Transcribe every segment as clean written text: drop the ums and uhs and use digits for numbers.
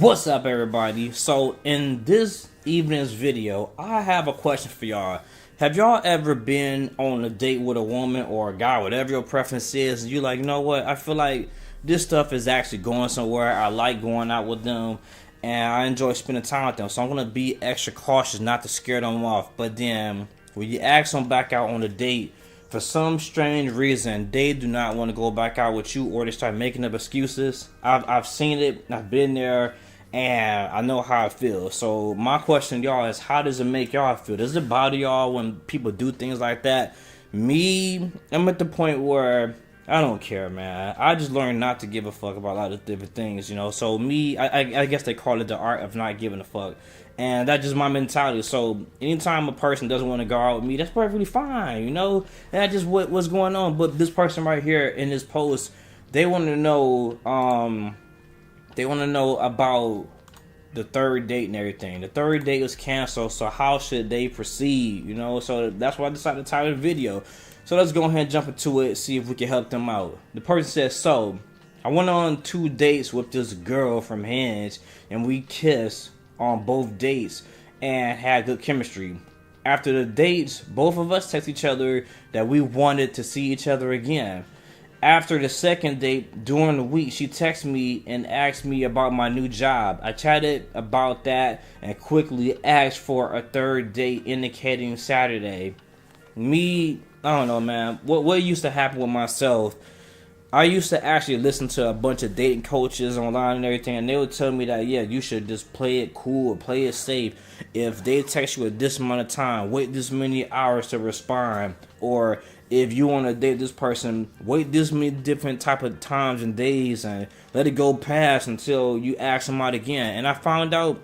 What's up, everybody? So in this evening's video, I have a question for y'all. Have y'all ever been on a date with a woman or a guy, whatever your preference is, and you're like, you know what, I feel like this stuff is actually going somewhere. I like going out with them and I enjoy spending time with them, so I'm going to be extra cautious not to scare them off. But then when you ask them back out on a date, for some strange reason, they do not want to go back out with you, or they start making up excuses. I've seen it, I've been there, and I know how it feels. So my question to y'all is, how does it make y'all feel? Does it bother y'all when people do things like that? Me, I'm at the point where I don't care, man. I just learned not to give a fuck about a lot of different things, you know. So me, I guess they call it the art of not giving a fuck. And that's just my mentality. So anytime a person doesn't want to go out with me, that's perfectly fine, you know. And that's just what's going on. But this person right here in this post, they want to know, about the third date and everything. The third date was canceled, so how should they proceed, you know? So that's why I decided to title the video. So let's go ahead and jump into it, see if we can help them out. The person says, so I went on 2 dates with this girl from Hinge, and we kissed on both dates and had good chemistry. After the dates, both of us text each other that we wanted to see each other again. After the second date, during the week, she texted me and asked me about my new job. I chatted about that and quickly asked for a third date, indicating Saturday. Me, I don't know, man. What used to happen with myself, I used to actually listen to a bunch of dating coaches online and everything, and they would tell me that, yeah, you should just play it cool, play it safe. If they text you at this amount of time, wait this many hours to respond. Or if you want to date this person, wait this many different type of times and days and let it go past until you ask them out again. And I found out,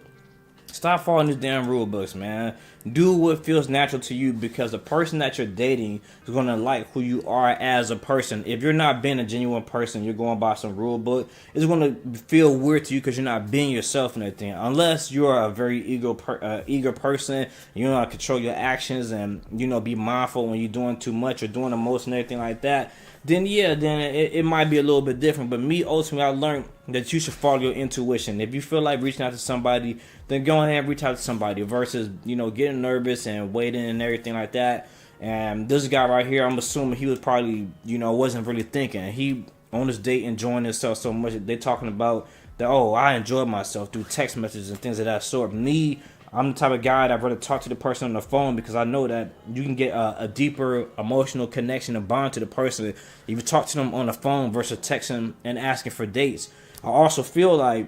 stop following these damn rule books, man. Do what feels natural to you, because the person that you're dating is going to like who you are as a person. If you're not being a genuine person, you're going by some rule book, it's going to feel weird to you because you're not being yourself and everything. Unless you're a very eager person, you know how to control your actions and, you know, be mindful when you're doing too much or doing the most and everything like that. Then it might be a little bit different. But me, ultimately, I learned that you should follow your intuition. If you feel like reaching out to somebody, then go ahead and reach out to somebody versus, you know, getting nervous and waiting and everything like that. And this guy right here, I'm assuming he was probably, you know, wasn't really thinking. He on this date enjoying himself so much. They talking about that, oh, I enjoyed myself through text messages and things of that sort. Me, I'm the type of guy that I'd rather talk to the person on the phone, because I know that you can get a deeper emotional connection and bond to the person if you talk to them on the phone versus texting and asking for dates. I also feel like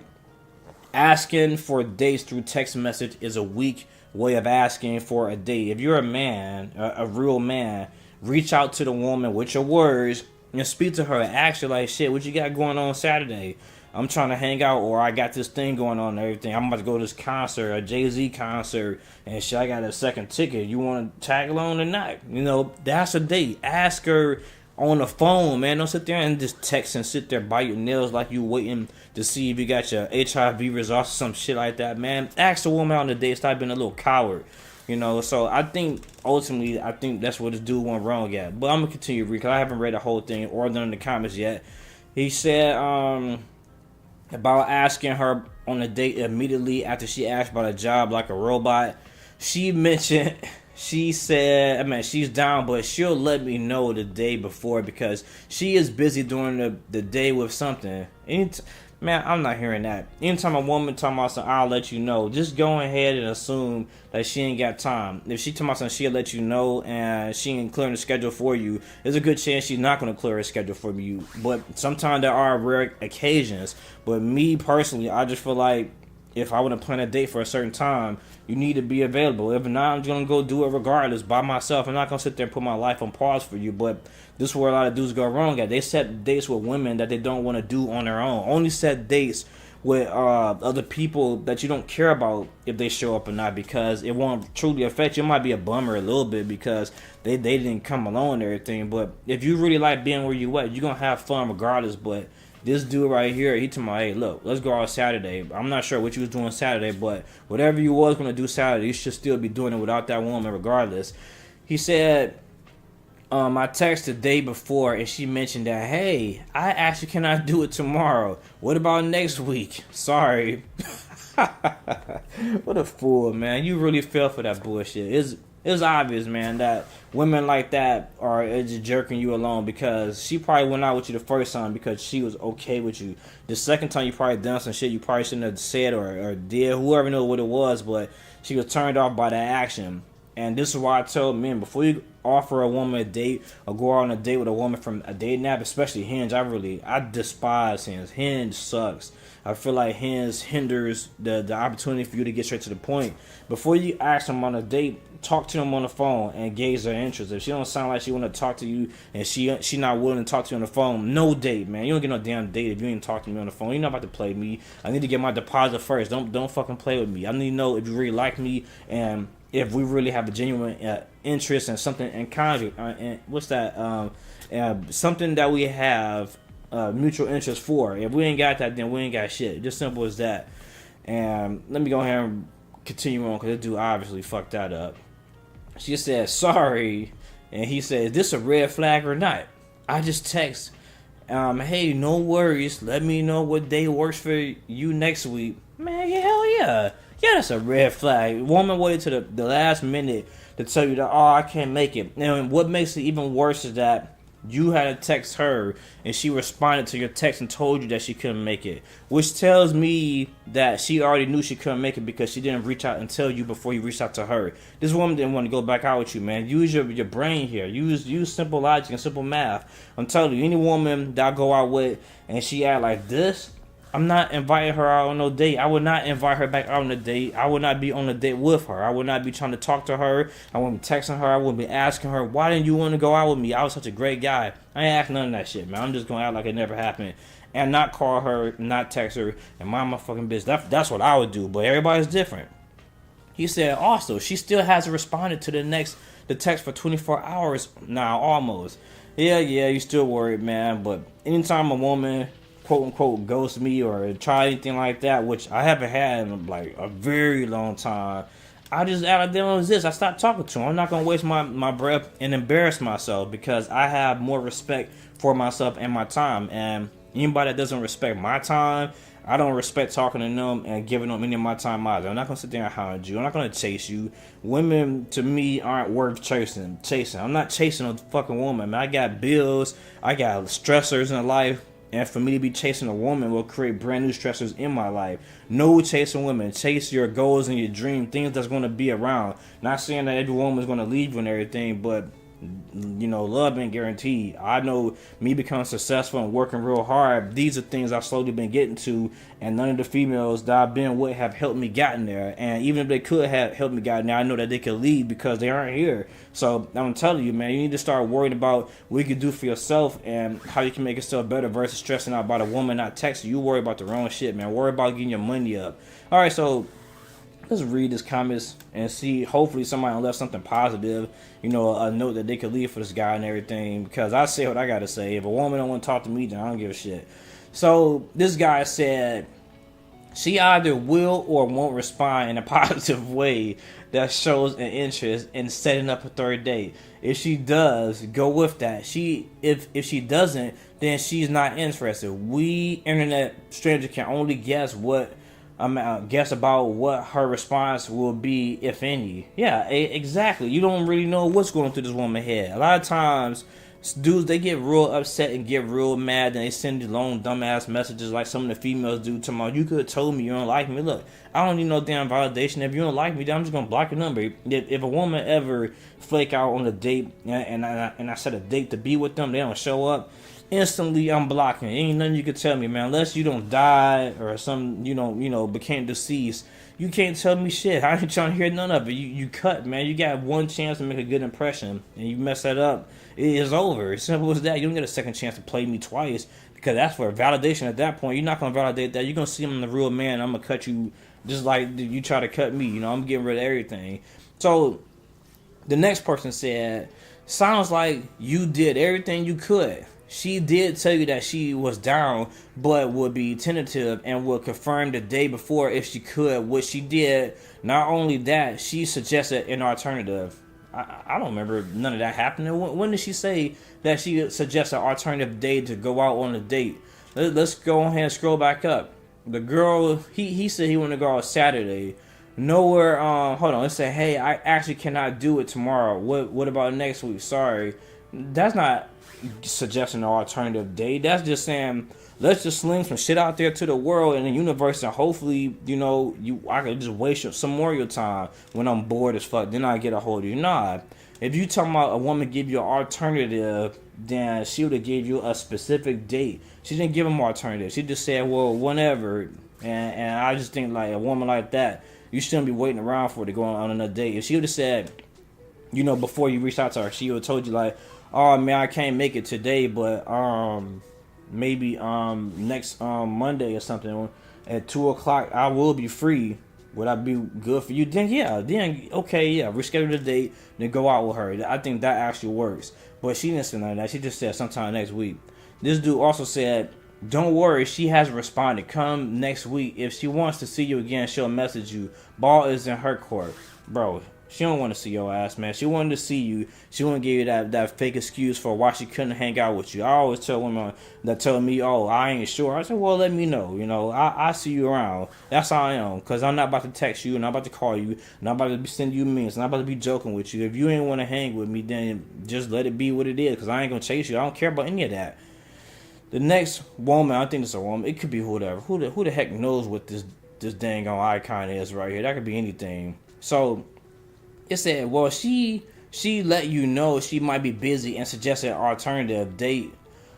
asking for dates through text message is a weak way of asking for a date. If you're a man, a real man, reach out to the woman with your words and speak to her and ask her like, shit, what you got going on Saturday? I'm trying to hang out, or I got this thing going on and everything. I'm about to go to this concert, a Jay-Z concert, and shit, I got a second ticket. You want to tag along or not? You know, that's a date. Ask her on the phone, man. Don't sit there and just text and sit there bite your nails like you waiting to see if you got your HIV results or some shit like that, man. Ask the woman on the date. Stop being a little coward. You know, so I think ultimately, that's where this dude went wrong at. But I'm gonna continue to read, because I haven't read the whole thing or done the comments yet. He said, about asking her on a date immediately after she asked about a job like a robot. She mentioned, she said, she's down, but she'll let me know the day before because she is busy during the day with something. Man, I'm not hearing that. Anytime a woman talking about something, I'll let you know, just go ahead and assume that she ain't got time. If she talking about something, she'll let you know, and she ain't clearing the schedule for you, there's a good chance she's not going to clear her schedule for you. But sometimes there are rare occasions. But me personally, I just feel like if I want to plan a date for a certain time, you need to be available. If not, I'm going to go do it regardless by myself. I'm not going to sit there and put my life on pause for you. But this is where a lot of dudes go wrong at. They set dates with women that they don't want to do on their own. Only set dates with other people that you don't care about if they show up or not, because it won't truly affect you. It might be a bummer a little bit because they didn't come along and everything. But if you really like being where you at, you're going to have fun regardless. But this dude right here, he told me, hey, look, let's go out Saturday. I'm not sure what you was doing Saturday, but whatever you was going to do Saturday, you should still be doing it without that woman regardless. He said, I texted the day before and she mentioned that, hey, I actually cannot do it tomorrow. What about next week? Sorry. What a fool, man. You really fell for that bullshit. It's obvious, man, that women like that are just jerking you along, because she probably went out with you the first time because she was okay with you. The second time you probably done some shit you probably shouldn't have said or did. Whoever knows what it was, but she was turned off by that action. And this is why I tell men, before you offer a woman a date or go out on a date with a woman from a dating app, especially Hinge, I despise Hinge. Hinge sucks. I feel like Hinge hinders the opportunity for you to get straight to the point. Before you ask them on a date, talk to them on the phone and gauge their interest. If she don't sound like she want to talk to you and she not willing to talk to you on the phone, no date, man. You don't get no damn date if you ain't talking to me on the phone. You're not about to play me. I need to get my deposit first. Don't fucking play with me. I need to know if you really like me and if we really have a genuine interest in something in common. And what's that? Something that we have mutual interest for. If we ain't got that, then we ain't got shit. Just simple as that. And let me go ahead and continue on, because this dude obviously fucked that up. She said, sorry. And he said, is this a red flag or not? I just text, hey, no worries. Let me know what day works for you next week. Man, yeah, hell yeah. Yeah, that's a red flag. Woman waited to the last minute to tell you that, oh, I can't make it. And what makes it even worse is that you had to text her and she responded to your text and told you that she couldn't make it, which tells me that she already knew she couldn't make it because she didn't reach out and tell you before you reached out to her. This woman didn't want to go back out with you, man. Use your brain here. Use simple logic and simple math. I'm telling you, any woman that I go out with and she act like this, I'm not inviting her out on no date. I would not invite her back out on a date. I would not be on a date with her. I would not be trying to talk to her. I wouldn't be texting her. I wouldn't be asking her, why didn't you want to go out with me? I was such a great guy. I ain't asking none of that shit, man. I'm just going to act like it never happened and not call her, not text her, and mind my fucking business. That's what I would do, but everybody's different. He said also, she still hasn't responded to the text for 24 hours now, almost. Yeah, you still worried, man, but anytime a woman quote unquote ghost me or try anything like that, which I haven't had in like a very long time, I just act like they don't exist. I stopped talking to them. I'm not gonna waste my breath and embarrass myself, because I have more respect for myself and my time. And anybody that doesn't respect my time, I don't respect talking to them and giving them any of my time either. I'm not gonna sit there and hound you. I'm not gonna chase you. Women to me aren't worth chasing. I'm not chasing a fucking woman, man. I got bills. I got stressors in life. And for me to be chasing a woman will create brand new stressors in my life. No chasing women. Chase your goals and your dream, things that's going to be around. Not saying that every woman is going to leave you and everything, but love ain't guaranteed. I know me becoming successful and working real hard, these are things I've slowly been getting to, and none of the females that I've been with have helped me gotten there. And even if they could have helped me gotten there, I know that they could leave because they aren't here. So I'm telling you, man, you need to start worrying about what you can do for yourself and how you can make yourself better versus stressing out about a woman not texting you. Worry about the wrong shit, man. Worry about getting your money up. All right, so let's read this comments and see. Hopefully somebody left something positive, a note that they could leave for this guy and everything, because I say what I gotta say. If a woman don't want to talk to me, then I don't give a shit. So this guy said she either will or won't respond in a positive way that shows an interest in setting up a third date. If she does, go with that. If she doesn't, then she's not interested. We internet strangers can only guess about what her response will be, if any. Yeah, exactly. You don't really know what's going through this woman's head. A lot of times, dudes, they get real upset and get real mad, and they send these long, dumbass messages like some of the females do to me. You could have told me you don't like me. Look, I don't need no damn validation. If you don't like me, then I'm just going to block your number. If a woman ever flake out on a date, and I set a date to be with them, they don't show up, instantly I'm blocking. Ain't nothing you can tell me, man. Unless you don't die or some, became deceased, you can't tell me shit. I ain't trying to hear none of it. You cut, man. You got one chance to make a good impression, and you mess that up, it is over. It's simple as that. You don't get a second chance to play me twice, because that's for validation at that point. You're not going to validate that. You're going to see I'm the real man. I'm going to cut you just like you try to cut me. I'm getting rid of everything. So the next person said, sounds like you did everything you could. She did tell you that she was down, but would be tentative and would confirm the day before if she could, which she did. Not only that, she suggested an alternative. I don't remember none of that happening. When did she say that she suggests an alternative day to go out on a date? Let's go ahead and scroll back up. The girl, he said he wanted to go out Saturday. Nowhere. Hold on. It said, hey, I actually cannot do it tomorrow. What about next week? Sorry. That's not suggesting an alternative date. That's just saying, let's just sling some shit out there to the world and the universe, and hopefully, I could just waste some more of your time when I'm bored as fuck. Then I get a hold of you. Nah, if you talking about a woman give you an alternative, then she would have gave you a specific date. She didn't give him alternative. She just said, well, whenever. And I just think like a woman like that, you shouldn't be waiting around for her to go on another date. If she would have said, before you reached out to her, she would have told you like, oh man, I can't make it today, but maybe next Monday or something at 2:00 I will be free. Would I be good for you? Then okay, reschedule the date, then go out with her. I think that actually works. But she didn't say none of that. She just said sometime next week. This dude also said, don't worry, she has responded. Come next week. If she wants to see you again, she'll message you. Ball is in her court. Bro, she don't want to see your ass, man. She wanted to see you. She wouldn't give you that fake excuse for why she couldn't hang out with you. I always tell women that tell me, oh, I ain't sure. I said, well, let me know. I see you around. That's how I am. Because I'm not about to text you. Not about to call you. Not about to be sending you memes. Not about to be joking with you. If you ain't want to hang with me, then just let it be what it is. Because I ain't going to chase you. I don't care about any of that. The next woman, I think it's a woman. It could be whatever. Who the heck knows what this dang on icon is right here? That could be anything. So it said, well, she let you know she might be busy and suggested an alternative date.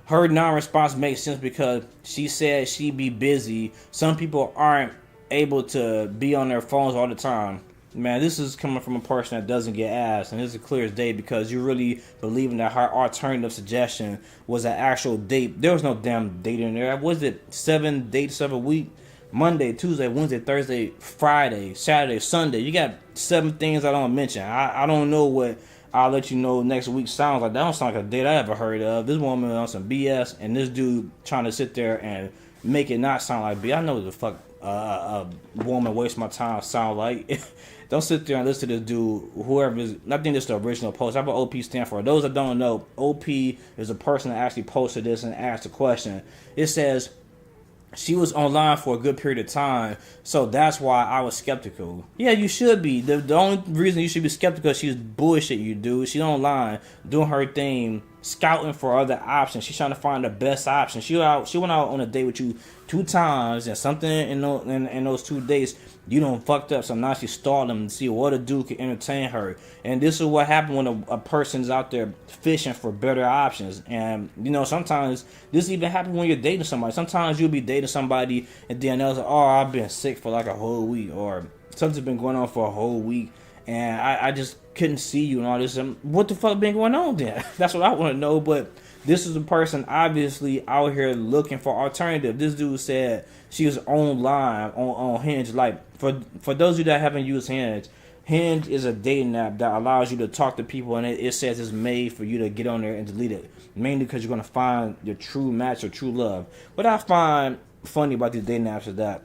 Her non-response makes sense because she said she'd be busy. Some people aren't able to be on their phones all the time. Man, this is coming from a person that doesn't get asked, and this is clear as day because you're really believing that her alternative suggestion was an actual date. There was no damn date in there. Was it 7 dates of a week? Monday, Tuesday, Wednesday, Thursday, Friday, Saturday, Sunday. You got 7 things I don't mention. I don't know what I'll let you know next week sounds like. That don't sound like a date I ever heard of. This woman on some BS, and this dude trying to sit there and make it not sound like B. I know what the fuck a woman waste my time sound like. Don't sit there and listen to this dude, whoever is. I think this is the original post. That's what OP stand for. Those that don't know, OP is a person that actually posted this and asked a question. It says, she was online for a good period of time, so that's why I was skeptical. Yeah, you should be. The only reason you should be skeptical is she's bullshit, you dude. She's online, doing her thing, scouting for other options. She's trying to find the best option. She went out on a date with you 2 times, and something in those 2 dates, you done fucked up. So now she's stalling to see what a dude can entertain her. And this is what happened when a person's out there fishing for better options. And sometimes this even happens when you're dating somebody. Sometimes you'll be dating somebody and then they'll say, oh, I've been sick for like a whole week, or something's been going on for a whole week, and I just couldn't see you and all this. And what the fuck been going on then? That's what I want to know. But this is a person obviously out here looking for alternative. This dude said she was online on Hinge. Like, for those of you that haven't used Hinge, Hinge is a dating app that allows you to talk to people, and it says it's made for you to get on there and delete it. Mainly because you're going to find your true match or true love. What I find funny about these dating apps is that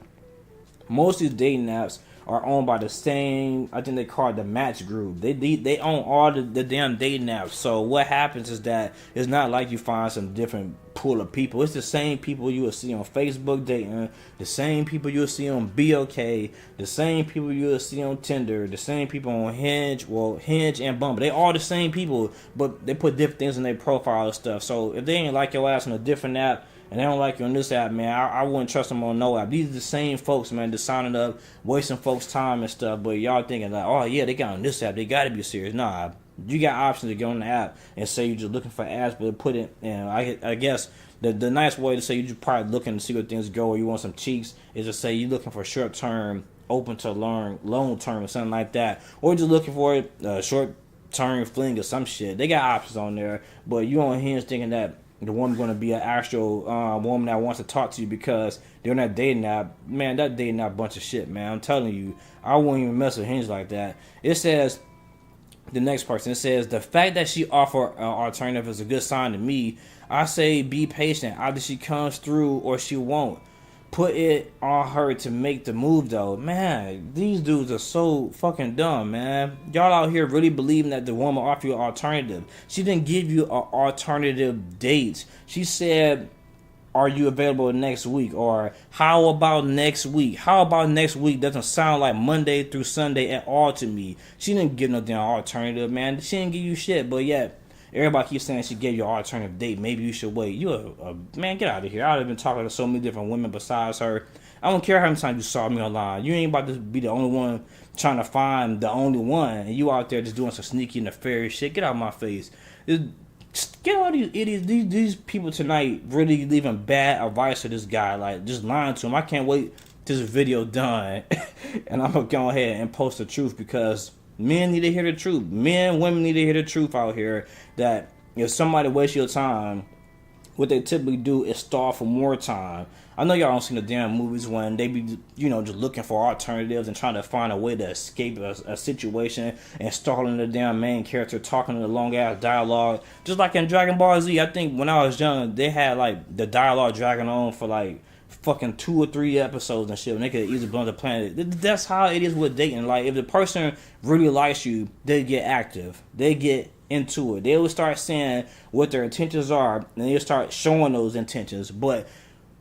most of these dating apps are owned by the same, I think they call it the match group. They own all the damn dating apps. So what happens is that it's not like you find some different pool of people. It's the same people you will see on Facebook dating, the same people you'll see on BOK, the same people you'll see on Tinder, the same people on Hinge, Hinge and Bumble. They all the same people, but they put different things in their profile and stuff. So if they ain't like your ass on a different app, and they don't like you on this app, man, I wouldn't trust them on no app. These are the same folks, man, just signing up, wasting folks' time and stuff. But y'all thinking like, oh yeah, they got on this app, they got to be serious. Nah, you got options to get on the app and say you're just looking for ads, but put it, I guess the nice way to say you're just probably looking to see where things go, or you want some cheeks, is to say you're looking for short term, open to learn, long term, or something like that, or just looking for a short term fling or some shit. They got options on there, but you on Hinge thinking that the woman's going to be an actual woman that wants to talk to you because they're not dating app. Man, that dating app bunch of shit, man. I'm telling you, I wouldn't even mess with Hinge like that. It says, the next person, it says, the fact that she offered an alternative is a good sign to me. I say be patient. Either she comes through or she won't. put it on her to make the move though. Man, these dudes are so fucking dumb, man. Y'all out here really believing that the woman offered you an alternative. She didn't give you an alternative date. She said, are you available next week? Or how about next week? How about next week doesn't sound like Monday through Sunday at all to me. She didn't give no damn alternative, man. She didn't give you shit, but yet everybody keeps saying she gave you an alternative date. Maybe you should wait. You a man, get out of here. I've been talking to so many different women besides her. I don't care how many times you saw me online. You ain't about to be the only one trying to find the only one. And you out there just doing some sneaky nefarious shit. Get out of my face. Get all these idiots, these people tonight really leaving bad advice to this guy. Like, just lying to him. I can't wait till this video done. And I'm going to go ahead and post the truth because men need to hear the truth. Men, women need to hear the truth out here. That if somebody wastes your time, what they typically do is stall for more time. I know y'all don't see the damn movies when they be, just looking for alternatives and trying to find a way to escape a situation and stalling the damn main character, talking the long ass dialogue. Just like in Dragon Ball Z, I think when I was young, they had like the dialogue dragging on for like fucking 2 or 3 episodes and shit, and they could easily blow the planet. That's how it is with dating. Like, if the person really likes you, they get active. They get into it. They will start saying what their intentions are, and they'll start showing those intentions. But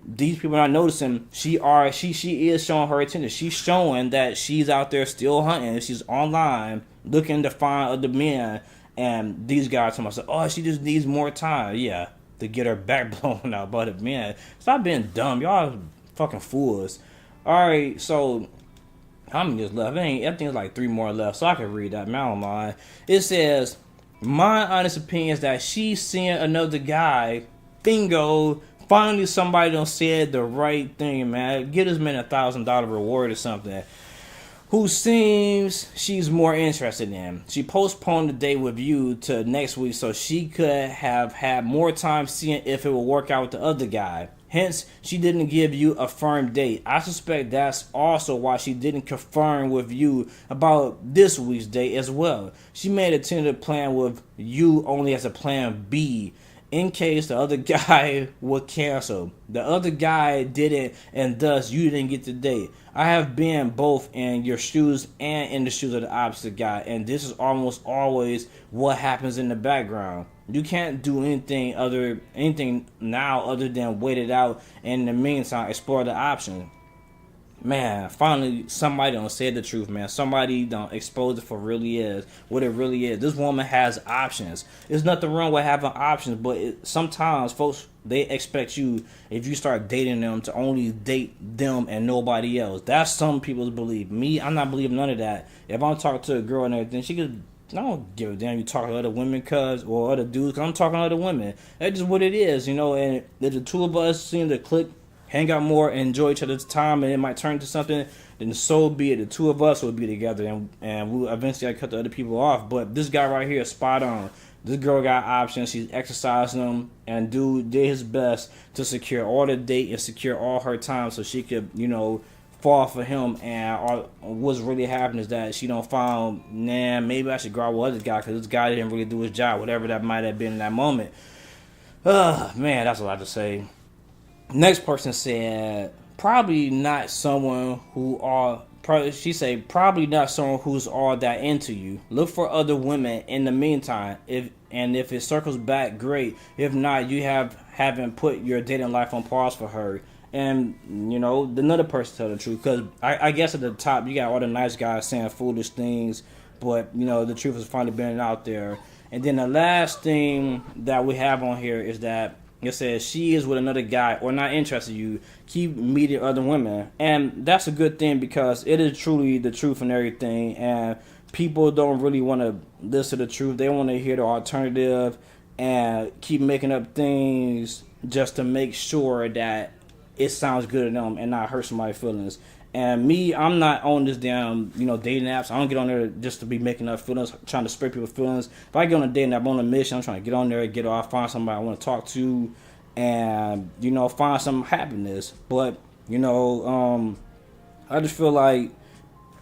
these people are noticing she is showing her intentions. She's showing that she's out there still hunting. She's online looking to find other men, and these guys tell myself, oh, she just needs more time. Yeah, to get her back blown out. But man, stop being dumb. Y'all fucking fools. Alright, so how many just left? I think it's like 3 more left, so I can read that. Man, I don't mind. It says, my honest opinion is that she's seeing another guy. Bingo. Finally, somebody done said the right thing, man. Get this man $1,000 reward or something. Who seems she's more interested in. She postponed the date with you to next week so she could have had more time seeing if it will work out with the other guy. Hence, she didn't give you a firm date. I suspect that's also why she didn't confirm with you about this week's date as well. She made a tentative plan with you only as a plan B, in case the other guy would cancel. The other guy didn't, and thus you didn't get the date. I have been both in your shoes and in the shoes of the opposite guy, and this is almost always what happens in the background. You can't do anything now other than wait it out, and in the meantime explore the option. Man, finally somebody done said the truth, man. Somebody done exposed it for what it really is. This woman has options. There's nothing wrong with having options, but sometimes folks, they expect you, if you start dating them, to only date them and nobody else. That's some people's belief. Me, I'm not believing none of that. If I'm talking to a girl and everything, I don't give a damn you talking to other women or other dudes, because I'm talking to other women. That's just what it is, and if the two of us seem to click, hang out more, and enjoy each other's time, and it might turn to something, then so be it. The two of us will be together, and we'll eventually cut the other people off. But this guy right here is spot on. This girl got options. She's exercising them, and dude did his best to secure all the date and secure all her time so she could, fall for him. And what's really happening is that she don't find, maybe I should go out with this guy because this guy didn't really do his job, whatever that might have been in that moment. Man, that's a lot to say. Next person said, probably not someone probably not someone who's all that into you. Look for other women in the meantime. If it circles back, great. If not, you haven't put your dating life on pause for her. And another person tell the truth, because I guess at the top you got all the nice guys saying foolish things, but the truth is finally being out there. And then the last thing that we have on here is that it says she is with another guy or not interested in you. Keep meeting other women, and that's a good thing because it is truly the truth and everything. And people don't really want to listen to the truth; they want to hear the alternative and keep making up things just to make sure that it sounds good to them and not hurt somebody's feelings. And me, I'm not on this damn, dating apps. I don't get on there just to be making up feelings, trying to spray people's feelings. If I get on a dating app, I'm on a mission. I'm trying to get on there, get off, find somebody I want to talk to, and, find some happiness. But, I just feel like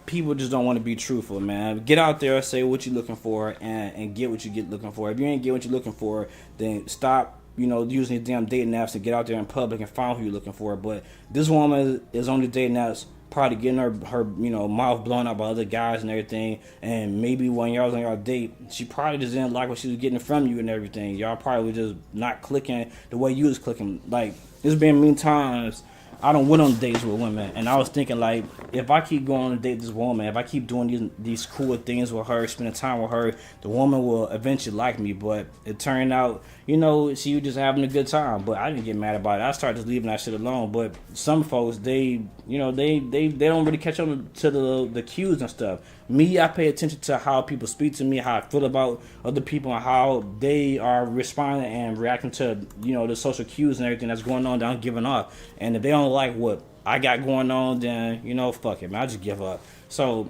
people just don't want to be truthful, man. Get out there, say what you're looking for, and get what you get looking for. If you ain't get what you're looking for, then stop using these damn dating apps to get out there in public and find who you're looking for. But this woman is on the dating apps, probably getting her mouth blown out by other guys and everything. And maybe when y'all was on y'all date, she probably just didn't like what she was getting from you and everything. Y'all probably was just not clicking the way you was clicking. Like, there's been many times I don't went on dates with women, and I was thinking, like, if I keep going on a date with this woman, if I keep doing these cool things with her, spending time with her, the woman will eventually like me. But it turned out, she was just having a good time. But I didn't get mad about it. I started just leaving that shit alone. But some folks, they don't really catch on to the cues and stuff. Me, I pay attention to how people speak to me, how I feel about other people, and how they are responding and reacting to, the social cues and everything that's going on that I'm giving off. And if they don't like what I got going on, then, fuck it, man, I just give up. So,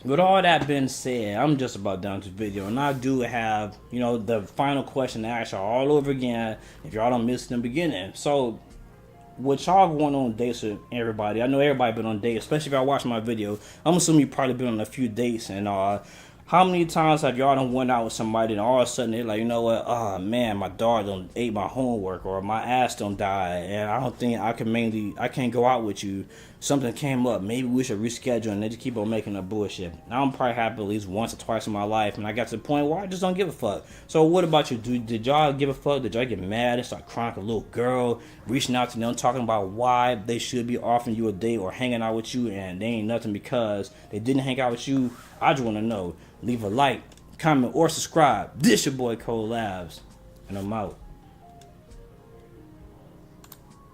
with all that being said, I'm just about done with this video. And I do have, the final question to ask y'all all over again, if y'all don't miss it in the beginning. So, with y'all going on dates with everybody, I know everybody been on dates, especially if y'all watch my video. I'm assuming you probably been on a few dates, and how many times have y'all done went out with somebody and all of a sudden they're like, you know what, oh man, my dog done ate my homework, or my ass done died, and I don't think I can't go out with you. Something came up, maybe we should reschedule, and they just keep on making up bullshit. Now, I'm probably happened at least once or twice in my life, and I got to the point where I just don't give a fuck. So what about you? Did y'all give a fuck? Did y'all get mad and start crying like a little girl, reaching out to them, talking about why they should be offering you a date or hanging out with you, and they ain't nothing because they didn't hang out with you? I just want to know. Leave a like, comment, or subscribe. This your boy, a.k.a. Labz, and I'm out.